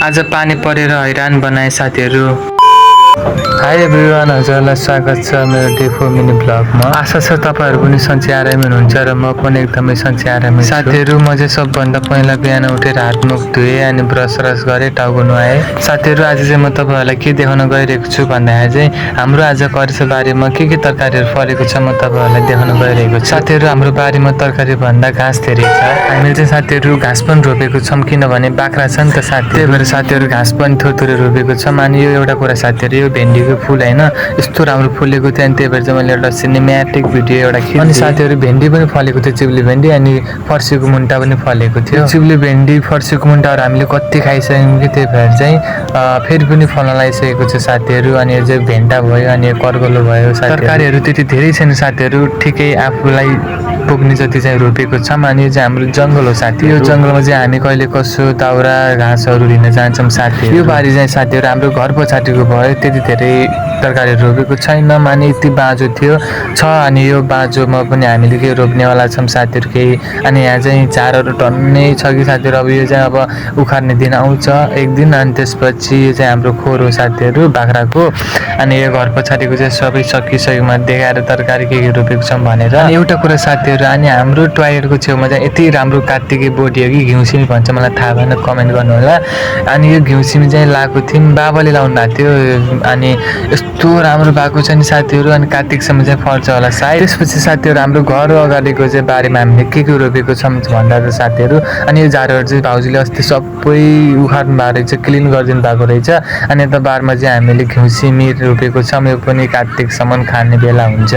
आज पानी परेर हैरान बनाए साथीहरू। हाई एभ्रिवान, हजुरलाई स्वागत छ मेरो डेफो मिनी ब्लगमा। आशा छ तपाईँहरू पनि सन्चै आरामै हुनुहुन्छ र म पनि एकदमै सन्चै आरामै छु। साथीहरू, म चाहिँ सबभन्दा पहिला बिहान उठेर हात मुख धुएँ अनि ब्रस गरेँ, टाउको नुहाएँ। साथीहरू, आज चाहिँ म तपाईँहरूलाई के देखाउन गइरहेको छु भन्दाखेरि चाहिँ हाम्रो आज करेसो बारीमा के तरकारीहरू फलेको छ म तपाईँहरूलाई देखाउन गइरहेको छु। साथीहरू, हाम्रो बारीमा तरकारी भन्दा घाँस धेरै छ। हामीले चाहिँ साथीहरू घाँस पनि रोपेको छौँ, किनभने बाख्रा छ नि त साथी, त्यही भएर साथीहरू घाँस पनि थोरै रोपेको छौँ। अनि यो एउटा कुरा साथीहरू, यो भेन्डीको फुल होइन, यस्तो राम्रो फुलेको थियो अनि त्यही भएर चाहिँ मैले एउटा सिनेम्याटिक भिडियो एउटा खिचेँ। अनि साथीहरू भेन्डी पनि फलेको थियो, चिब्ली भेन्डी, अनि फर्सीको मुन्टा पनि फलेको थियो। चिब्ली भेन्डी फर्सीको मुन्टाहरू हामीले कति खाइसक्यौँ कि त्यही भएर चाहिँ फेरि पनि फल्न लागिसकेको छ साथीहरू। अनि यो चाहिँ भेन्डा भयो, अनि यो कर्गलो भयो। तरकारीहरू त्यति धेरै छैन साथीहरू, ठिकै आफूलाई पुग्ने जति चाहिँ रोपेको छौँ। अनि यो चाहिँ हाम्रो जङ्गल हो साथी, यो जङ्गलमा चाहिँ हामी कहिले कसो दाउरा घाँसहरू लिन जान्छौँ साथी। यो बारी चाहिँ साथीहरू हाम्रो घर पछाडिको भयो, त्यति धेरै तरकारीहरू रोपेको छैन, माने यति बाँझो थियो छ। अनि यो बाँझोमा पनि हामीले केही रोप्नेवाला छौँ साथीहरू केही। अनि यहाँ चाहिँ झारहरू टन्नै छ कि साथीहरू। अब यो चाहिँ अब उखार्ने दिन आउँछ एक दिन, अनि त्यसपछि यो चाहिँ हाम्रो खोर हो साथीहरू बाख्राको। अनि यो घर पछाडिको चाहिँ सबै सकिसकेमा देखाएर तरकारी के रोपेको छौँ भनेर। अनि एउटा कुरा साथीहरू, अनि हाम्रो टोयलेटको छेउमा चाहिँ यति राम्रो कात्तिके बोडी हो कि घिउसिमी भन्छ, मलाई थाहा भएन, कमेन्ट गर्नु होला। अनि यो घिउसिमी चाहिँ लगाएको थियौँ, बाबाले लाउनु भएको थियो, अनि यस्तो राम्रो भएको छ नि साथीहरू। अनि कार्तिकसम्म चाहिँ फल्छ होला सायद। त्यसपछि साथीहरू हाम्रो घर अगाडिको चाहिँ बारीमा हामीले के रोपेको छौँ भन्दा त साथीहरू, अनि यो झारहरू चाहिँ भाउजूले अस्ति सबै उखार्नु भएको रहेछ, क्लिन गरिदिनु भएको रहेछ। अनि यता बारमा चाहिँ हामीले घिउसिमी रोपेको छौँ, यो पनि कार्तिकसम्म खाने बेला हुन्छ।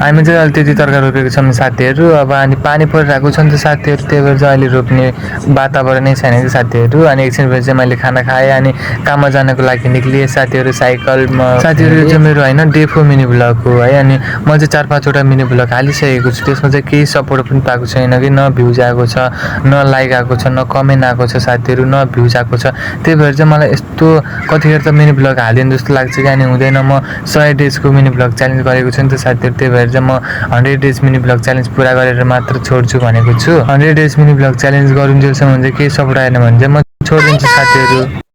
हामी चाहिँ अहिले त्यति तरकारी रोपेको छौँ साथीहरू। अब अनि पानी परिरहेको छ नि त साथीहरू, त्यही भएर चाहिँ अहिले रोप्ने वातावरण नै छैन कि साथीहरू। अनि एकछिनपछि चाहिँ मैले खाना खाएँ अनि काममा जानको लागि निक्लिएँ साथीहरू साइकलमा। साथीहरू, यो चाहिँ मेरो होइन डेफो मिनी ब्लग हो है। अनि म चाहिँ 4-5वटा मिनी ब्लग हालिसकेको छु, त्यसमा चाहिँ केही सपोर्ट पनि पाएको छैन कि, न भ्युज आएको छ, न लाइक आएको छ, न कमेन्ट आएको छ साथीहरू, न भ्युज आएको छ। त्यही भएर चाहिँ मलाई यस्तो कतिखेर त मिनी ब्लग हालिदिनु जस्तो लाग्छ कि, अनि हुँदैन। म 100 डेजको मिनी ब्लग च्यालेन्ज गरेको छु नि त साथीहरू, त्यही भएर चाहिँ म 100 डेज मिनी ब्लग च्यालेन्ज पुरा गरेर मात्र छोड्छु भनेको छु। 100 डेज मिनी ब्लग च्यालेन्ज गरुन्जेलसम्म चाहिँ केही सपोर्ट आएन भने चाहिँ म छोडिदिन्छु साथीहरू।